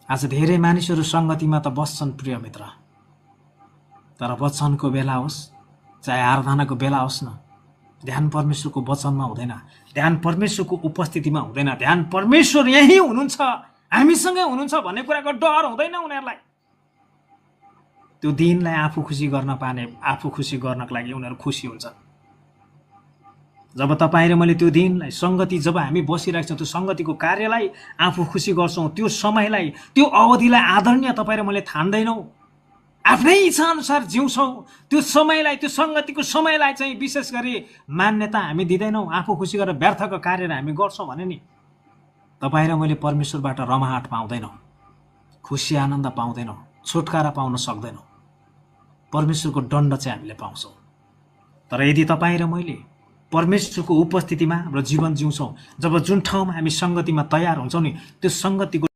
आज धेरै मानिसहरू सङ्गतिमा त बस्छन् प्रिय मित्र, तर वचनको बेला होस् चाहे आराधनाको बेला होस् न, ध्यान परमेश्वरको वचनमा हुँदैन, ध्यान परमेश्वरको उपस्थितिमा हुँदैन, ध्यान परमेश्वर यहीँ हुनुहुन्छ, हामीसँगै हुनुहुन्छ भन्ने कुराको डर हुँदैन उनीहरूलाई। त्यो दिनलाई आफू खुसी गर्न पाने, आफू खुसी गर्नको लागि उनीहरू खुसी हुन्छन्। जब तपाईँ र मैले त्यो दिनलाई सङ्गति, जब हामी बसिरहेको छौँ त्यो सङ्गतिको कार्यलाई आफू खुसी गर्छौँ, त्यो समयलाई, त्यो अवधिलाई आदरणीय तपाईँ र मैले ठान्दैनौँ, आफ्नै इच्छाअनुसार जिउँछौँ, त्यो समयलाई, त्यो सङ्गतिको समयलाई चाहिँ विशेष गरी मान्यता हामी दिँदैनौँ, आफू खुसी गरेर व्यर्थको कार्यहरू हामी गर्छौँ भने नि तपाईँ र मैले परमेश्वरबाट रमाहाट पाउँदैनौँ, खुसी आनन्द पाउँदैनौँ, छुटकारा पाउन सक्दैनौँ, परमेश्वरको दण्ड चाहिँ हामीले पाउँछौँ। तर यदि तपाईँ र मैले परमेश्वरको उपस्थितिमा हाम्रो जीवन जिउँछौँ, जब जुन ठाउँमा हामी सङ्गतिमा तयार हुन्छौँ नि, त्यो सङ्गतिको